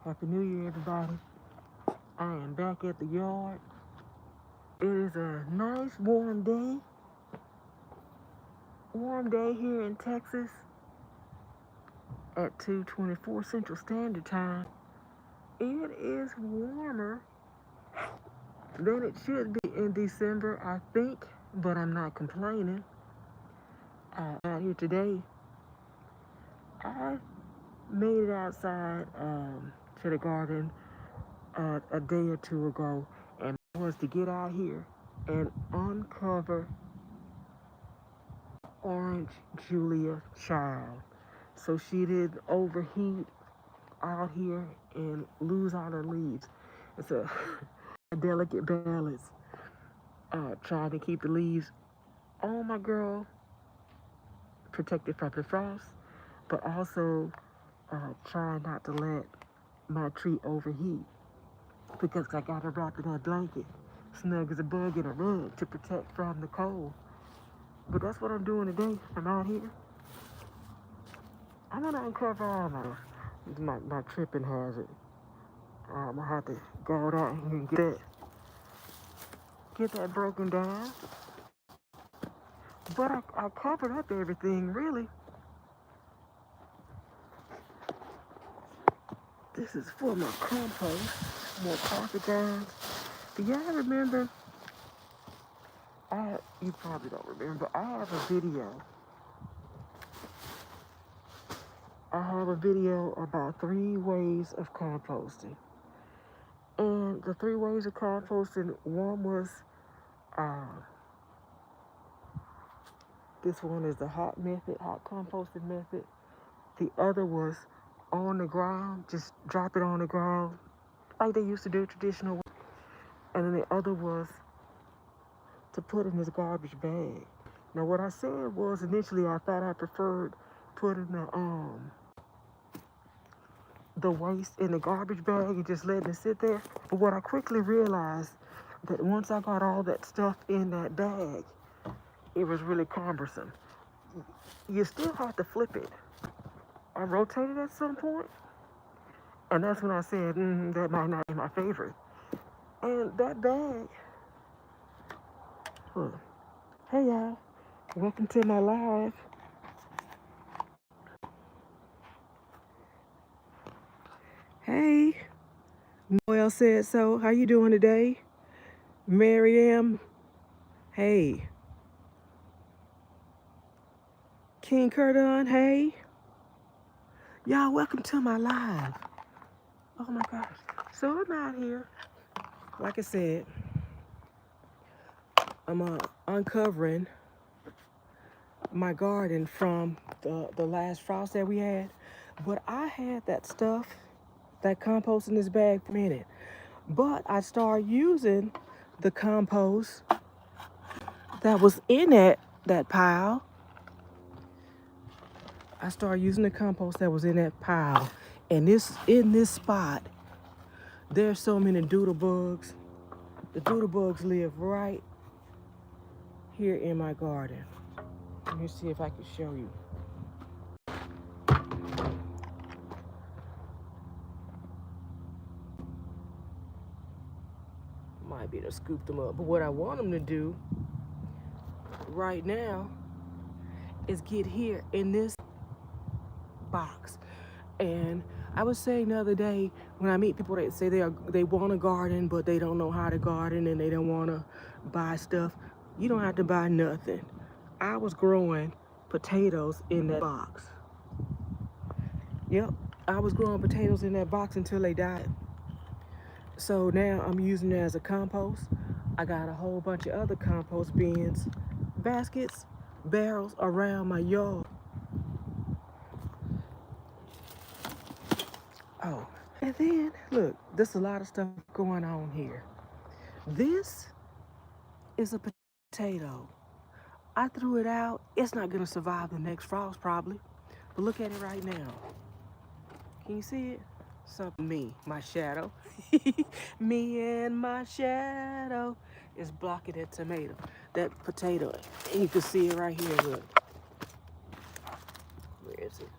Happy New Year, everybody. I am back at the yard. It is a nice warm day here in Texas at 2:24 Central Standard Time. It is warmer than it should be in December, I think, but I'm not complaining. Out here today, I made it outside to the garden a day or two ago, and was to get out here and uncover Orange Julia child, so she didn't overheat out here and lose all her leaves. It's a delicate balance, trying to keep the leaves on my girl protected from the frost, but also trying not to let my tree overheat because I got her wrapped in that blanket, snug as a bug in a rug to protect from the cold. But that's what I'm doing today. I'm out here. I'm gonna uncover all my tripping hazard. I'm gonna have to go out here and get that broken down. But I covered up everything really. This is for my compost, more coffee grounds. Do y'all remember? You probably don't remember. I have a video about 3 ways of composting. And the 3 ways of composting, one was this one is the hot composting method. The other was on the ground, just drop it on the ground like they used to do traditional way. And then the other was to put in this garbage bag. Now what I said was initially I thought I preferred putting the waste in the garbage bag and just letting it sit there. But what I quickly realized that once I got all that stuff in that bag, it was really cumbersome. You still have to flip it. I rotated at some point, and that's when I said, that might not be my favorite. And that bag, hey y'all, welcome to my live. Hey, Noel said so. How you doing today? Maryam, hey. King Curdon, hey. Y'all, welcome to my live. Oh my gosh. So I'm out here, like I said, I'm uncovering my garden from the last frost that we had. But I had that stuff, that compost in this bag for a minute. But I started using the compost that was in that pile. I started using the compost that was in that pile. And in this spot, there's so many doodle bugs. The doodle bugs live right here in my garden. Let me see if I can show you. Might be able to scoop them up. But what I want them to do right now is get here in this box. And I was saying the other day, when I meet people that say they want to garden, but they don't know how to garden and they don't want to buy stuff, you don't have to buy nothing. I was growing potatoes in that box. Yep, I was growing potatoes in that box until they died. So now I'm using it as a compost. I got a whole bunch of other compost bins, baskets, barrels around my yard. Oh, and then look, there's a lot of stuff going on here. This is a potato. I threw it out. It's not gonna survive the next frost probably. But look at it right now. Can you see it? So me, my shadow. Me and my shadow is blocking that potato. And you can see it right here, look. Where is it?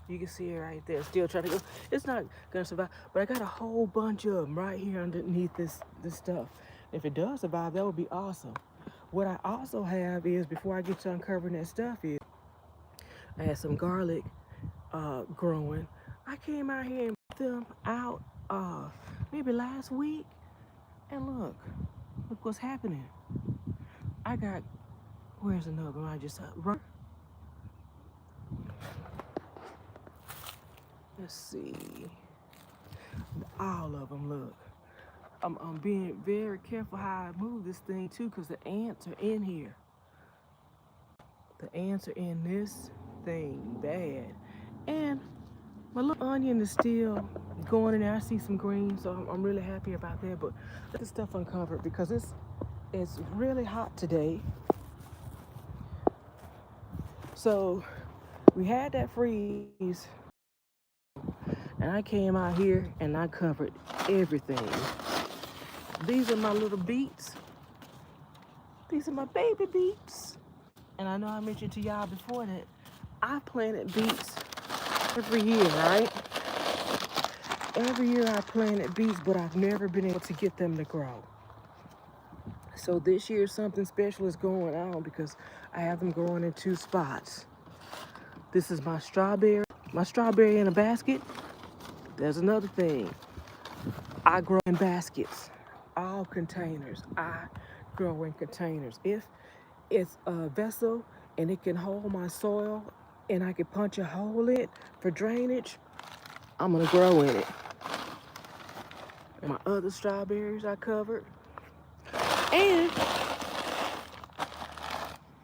You can see it right there. Still trying to go. It's not gonna survive, but I got a whole bunch of them right here underneath this stuff. If it does survive, that would be awesome. What I also have is, before I get to uncovering that stuff, is I had some garlic growing. I came out here and put them out maybe last week, and look what's happening. I got, where's another one? I just run. Let's see. All of them, look. I'm being very careful how I move this thing too, because the ants are in here. The ants are in this thing bad. And my little onion is still going in there. I see some green, so I'm really happy about that. But let the stuff uncovered because it's really hot today. So we had that freeze, and I came out here and I covered everything. These are my little beets. These are my baby beets. And I know I mentioned to y'all before that I planted beets every year, right? Every year I planted beets, but I've never been able to get them to grow. So this year something special is going on because I have them growing in 2 spots. This is my strawberry in a basket. There's another thing. I grow in baskets, all containers. I grow in containers. If it's a vessel and it can hold my soil and I can punch a hole in it for drainage, I'm gonna grow in it. And my other strawberries I covered. And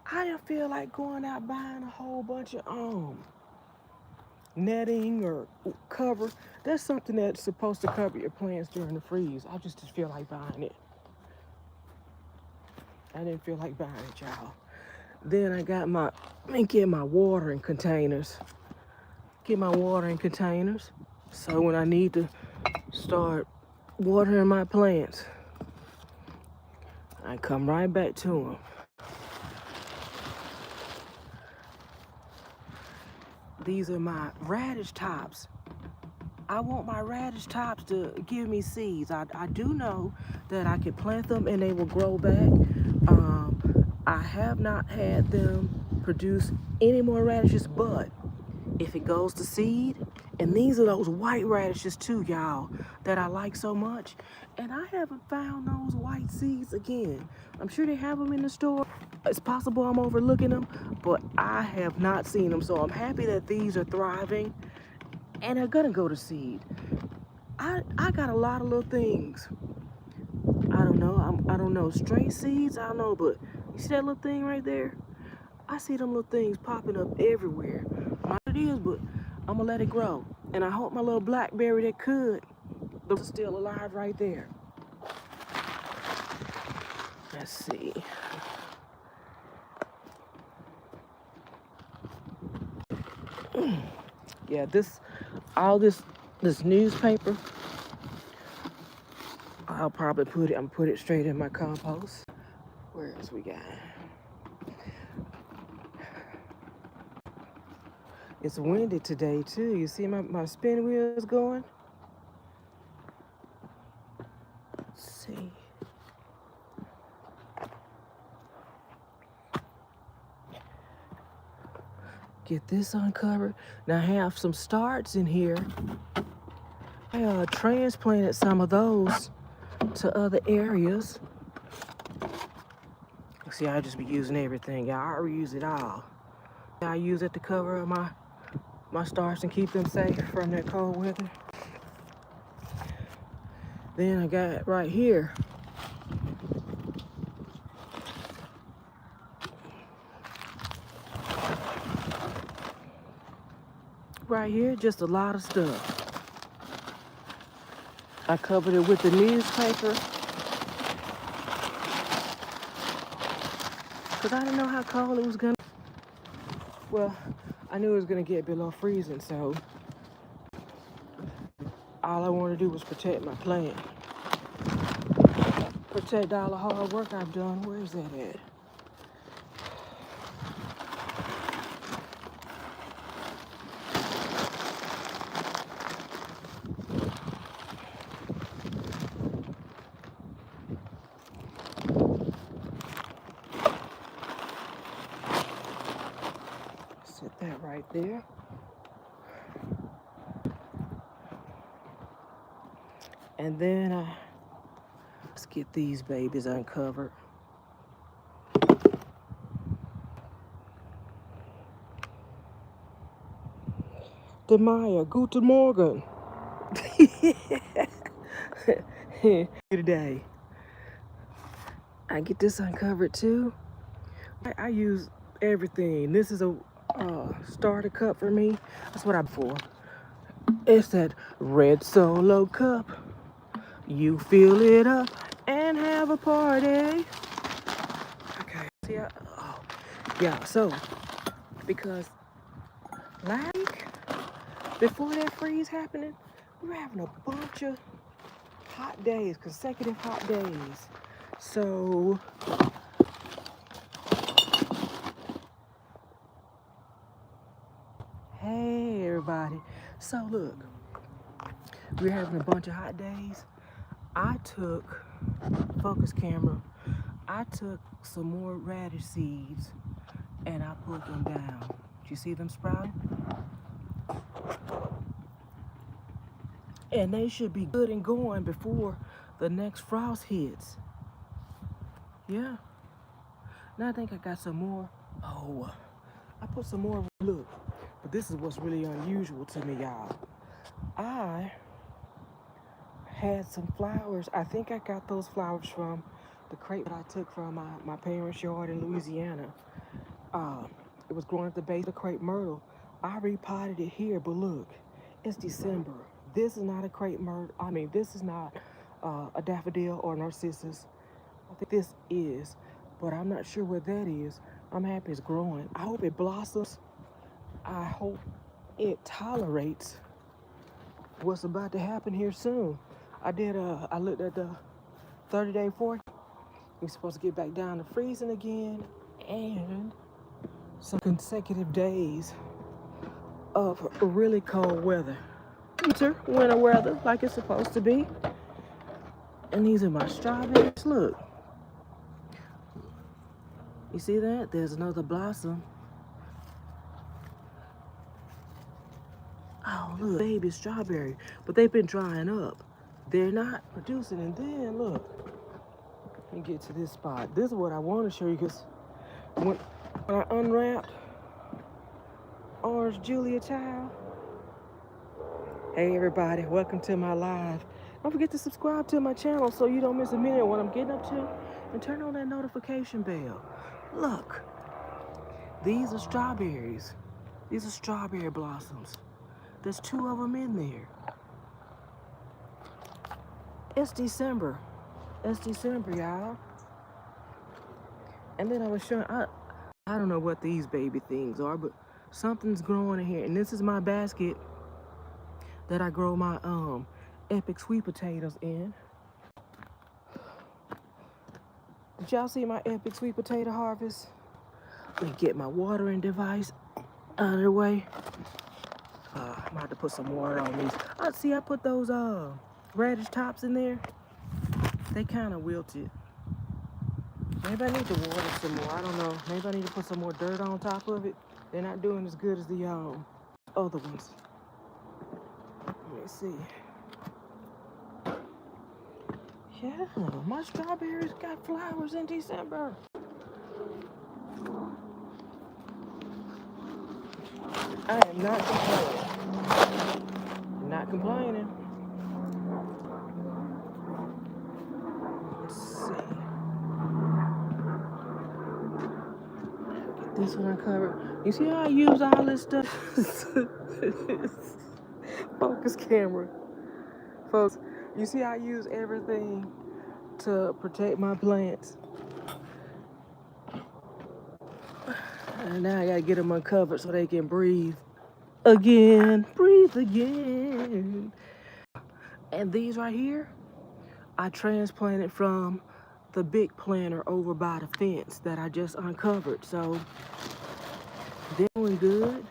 I don't feel like going out buying a whole bunch of netting or cover. That's something that's supposed to cover your plants during the freeze. I just feel like buying it. I didn't feel like buying it, y'all. Then I got get my watering containers. Get my watering containers. So when I need to start watering my plants, I come right back to them. These are my radish tops. I want my radish tops to give me seeds. I do know that I can plant them and they will grow back. I have not had them produce any more radishes, but if it goes to seed, and these are those white radishes too, y'all, that I like so much. And I haven't found those white seeds again. I'm sure they have them in the store. It's possible I'm overlooking them, but I have not seen them. So I'm happy that these are thriving and they're gonna go to seed. I got a lot of little things. I don't know, stray seeds, I don't know, but you see that little thing right there? I see them little things popping up everywhere. I don't know what it is, but I'm gonna let it grow. And I hope my little blackberry that could, those are still alive right there. Let's see. Yeah, this newspaper, I'll probably put it straight in my compost. Where else we got? It's windy today too. You see my spin wheels going? Let's see. Get this uncovered. Now I have some starts in here. I transplanted some of those to other areas. See, I just be using everything. Y'all, I reuse it all. I use it to cover my starts and keep them safe from that cold weather. Then I got right here. Right here, just a lot of stuff. I covered it with the newspaper because I didn't know how cold it was gonna. Well, I knew it was gonna get below freezing, so all I wanted to do was protect my plant. Protect all the hard work I've done. Where is that at? right there. And then let's get these babies uncovered. Demaya, guten Morgen. Today, I get this uncovered too. I use everything. This is a starter cup for me. That's what I'm for. It's that red Solo cup. You fill it up and have a party. Okay. See, yeah. So, because last week, before that freeze happening, we were having a bunch of hot days, consecutive hot days. So, hey everybody. So look, we were having a bunch of hot days. I took focus camera. I took some more radish seeds and I put them down. Do you see them sprouting? And they should be good and going before the next frost hits. Yeah. Now I think I got some more. Oh, I put some more. Look, but this is what's really unusual to me, y'all. I had some flowers. I think I got those flowers from the crate that I took from my parents' yard in Louisiana. It was growing at the base of crepe myrtle. I repotted it here, but look, it's December. This is not a crepe myrtle. I mean, this is not a daffodil or narcissus. I think this is, but I'm not sure what that is. I'm happy it's growing. I hope it blossoms. I hope it tolerates what's about to happen here soon. I looked at the 30-day forecast. We're supposed to get back down to freezing again, and some consecutive days of really cold weather. Winter weather, like it's supposed to be. And these are my strawberries. Look. You see that? There's another blossom. Oh, look, baby strawberry. But they've been drying up. They're not producing. And then, look. Let me get to this spot. This is what I want to show you, because when I unwrapped Orange Julia Child. Hey everybody, welcome to my live. Don't forget to subscribe to my channel so you don't miss a minute of what I'm getting up to, and turn on that notification bell. Look, these are strawberries. These are strawberry blossoms. There's 2 of them in there. It's December. It's December, y'all. And then I was showing, I don't know what these baby things are, but something's growing in here. And this is my basket that I grow my epic sweet potatoes in. Did y'all see my epic sweet potato harvest? Let me get my watering device out of the way. I'm about to put some water on these. I put those radish tops in there. They kind of wilted. Maybe I need to water some more. I don't know. Maybe I need to put some more dirt on top of it. They're not doing as good as the other ones. Let me see. Yeah, my strawberries got flowers in December. I am not complaining. Not complaining. Let's see. Get this one uncovered. You see how I use all this stuff? Focus camera. Folks, you see how I use everything to protect my plants. And now I gotta get them uncovered so they can breathe again. Breathe again. And these right here, I transplanted from the big planter over by the fence that I just uncovered. So they're doing good.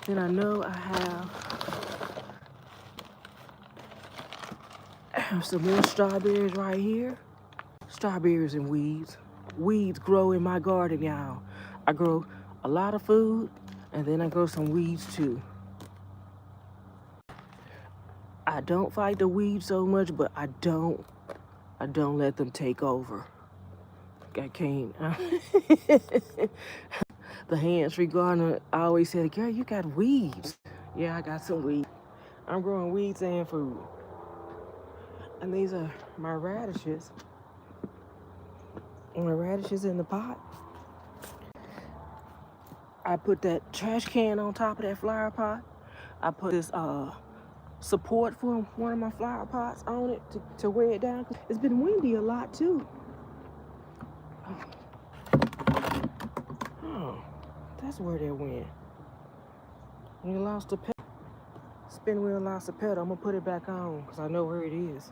Then I know I have some more strawberries right here. Strawberries and weeds. Weeds grow in my garden, y'all. I grow a lot of food, And then I grow some weeds too. I don't fight the weeds so much, but I don't let them take over. I can't. The hands-free gardener always said, girl, you got weeds. Yeah, I got some weeds. I'm growing weeds and food. And these are my radishes. My radishes in the pot. I put that trash can on top of that flower pot. I put this support for one of my flower pots on it to weigh it down. It's been windy a lot too. Oh, that's where they went. We lost the pedal. Spin wheel lost the pedal. I'm gonna put it back on because I know where it is.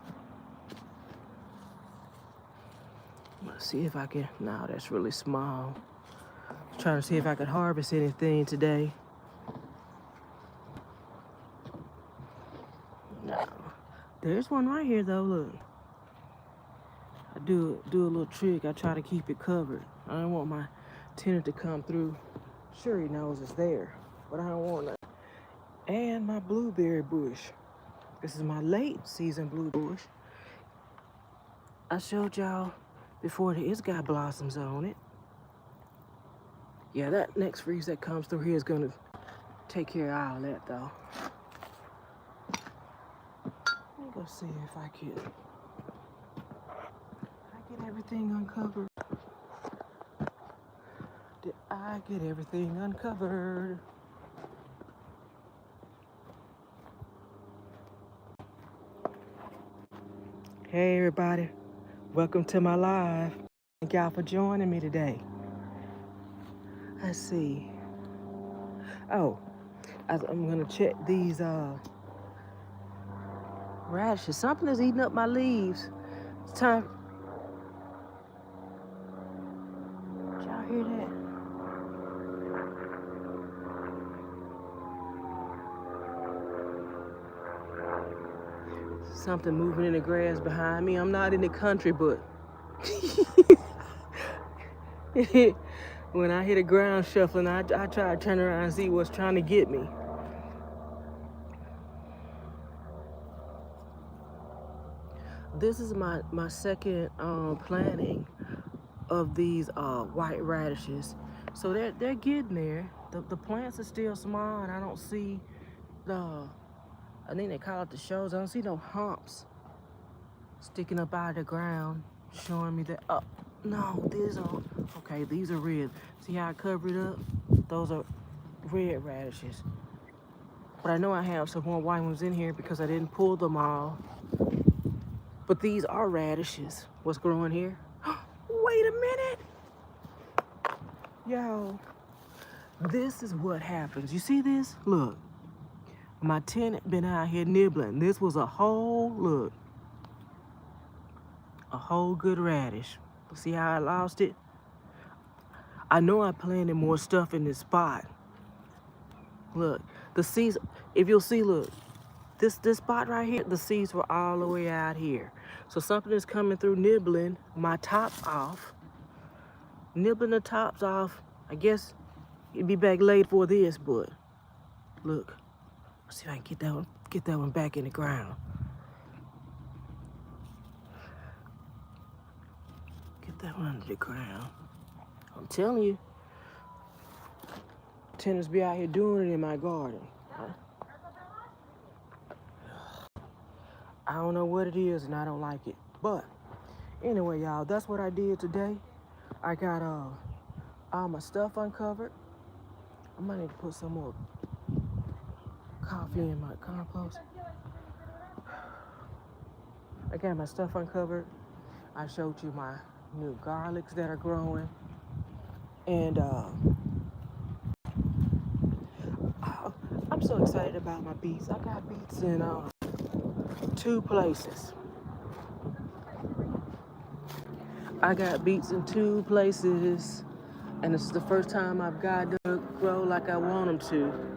Let's see if I can. No, that's really small. Trying to see if I could harvest anything today. No. There's one right here though, look. I do a little trick. I try to keep it covered. I don't want my tenant to come through. Sure, he knows it's there, but I don't want that. And my blueberry bush. This is my late season blue bush. I showed y'all before it's got blossoms on it. Yeah, that next freeze that comes through here is gonna take care of all that though. Let me go see if I can get everything uncovered. Did I get everything uncovered? Hey everybody, welcome to my live. Thank y'all for joining me today. Let's see. Oh, I'm gonna check these radishes. Something is eating up my leaves. It's time. Did y'all hear that? Something moving in the grass behind me. I'm not in the country, but when I hear the ground shuffling, I try to turn around and see what's trying to get me. This is my second planting of these white radishes. So they're getting there. The plants are still small, and I don't see I think they call it the shows. I don't see no humps sticking up out of the ground, showing me that. Oh, no, these are, okay, these are red. See how I covered it up? Those are red radishes. But I know I have some more white ones in here because I didn't pull them all. But these are radishes. What's growing here? Wait a minute. Yo, this is what happens. You see this? Look. My tenant been out here nibbling. This was a whole good radish. See how I lost it? I know I planted more stuff in this spot. Look, the seeds, if you'll see, look, this spot right here, the seeds were all the way out here. So something is coming through nibbling my tops off. Nibbling the tops off. I guess it'd be back late for this, but look. Let's see if I can get that one back in the ground. Get that one under the ground. I'm telling you, tenants be out here doing it in my garden. I don't know what it is and I don't like it. But anyway, y'all, that's what I did today. I got all my stuff uncovered. I might need to put some more coffee in my compost. I got my stuff uncovered. I showed you my new garlics that are growing. And I'm so excited about my beets. I got beets in 2 places. I got beets in 2 places. And this is the first time I've got to grow like I want them to.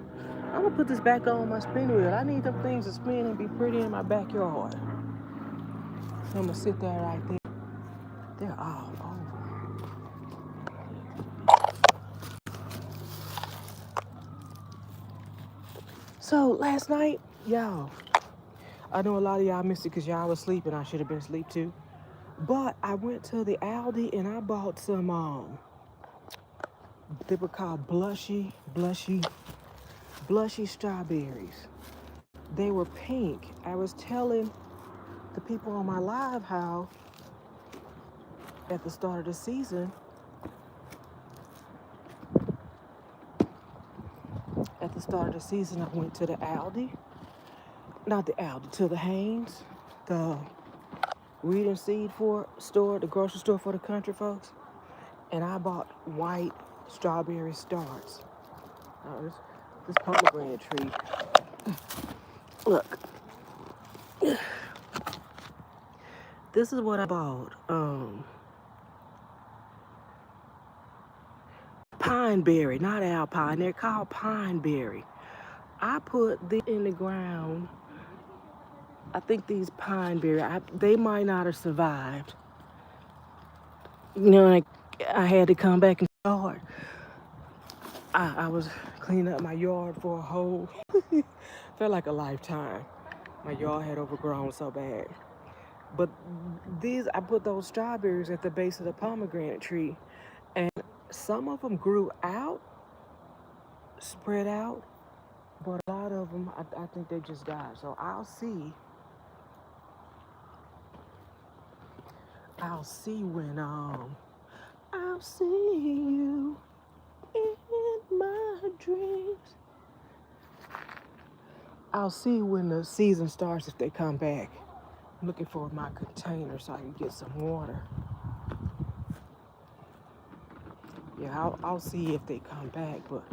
I'm gonna put this back on my spin wheel. I need them things to spin and be pretty in my backyard. So I'm gonna sit there right there. They're all over. So last night, y'all, I know a lot of y'all missed it because y'all was sleeping. I should have been asleep too. But I went to the Aldi and I bought some they were called blushy strawberries. They were pink. I was telling the people on my live how at the start of the season, I went to the Aldi, not the Aldi, to the Haynes, the Reed and Seed for store, the grocery store for the country folks, and I bought white strawberry starts. This pomegranate tree. Look, this is what I bought. Pine berry, not alpine. They're called pine berry. I put these in the ground. I think these pine berry, they might not have survived. You know, I had to come back and start. I was cleaning up my yard for a whole, felt like a lifetime. My yard had overgrown so bad. But I put those strawberries at the base of the pomegranate tree, and some of them grew out, spread out, but a lot of them, I think they just died. So I'll see I'll see you in my dreams. I'll see when the season starts if they come back. I'm looking for my container so I can get some water. Yeah, I'll see if they come back, but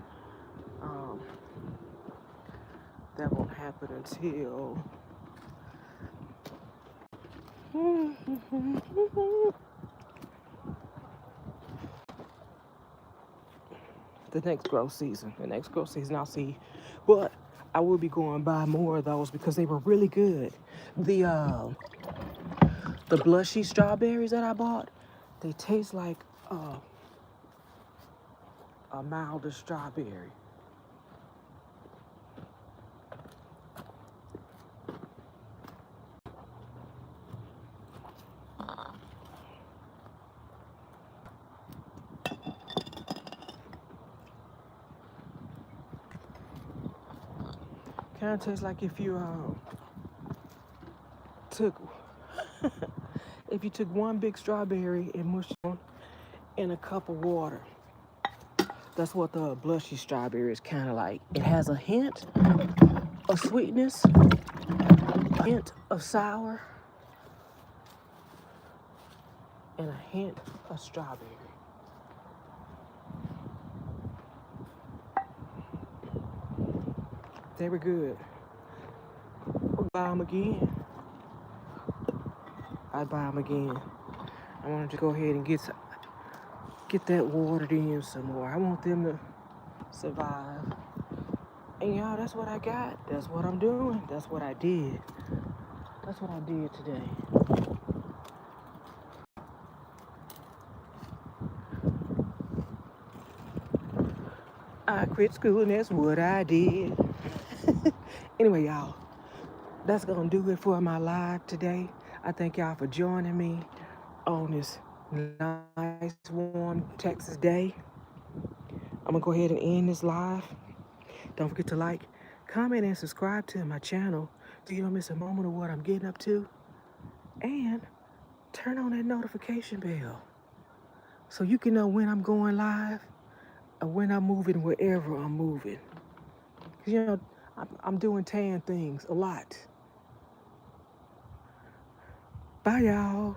that won't happen until the next growth season. I'll see. But I will be going by more of those because they were really good. The blushy strawberries that I bought, they taste like a milder strawberry. Kind of tastes like if you took one big strawberry and mushed it in a cup of water. That's what the blushy strawberry is kind of like. It has a hint of sweetness, a hint of sour, and a hint of strawberry. They were good. Buy them again. I'd buy them again. I wanted to go ahead and get that watered in some more. I want them to survive. And y'all, that's what I got. That's what I'm doing. That's what I did. That's what I did today. I quit school and that's what I did. Anyway, y'all, that's gonna do it for my live today. I thank y'all for joining me on this nice, warm Texas day. I'm gonna go ahead and end this live. Don't forget to like, comment, and subscribe to my channel so you don't miss a moment of what I'm getting up to. And turn on that notification bell so you can know when I'm going live or when I'm moving wherever I'm moving. You know, I'm doing tan things a lot. Bye, y'all.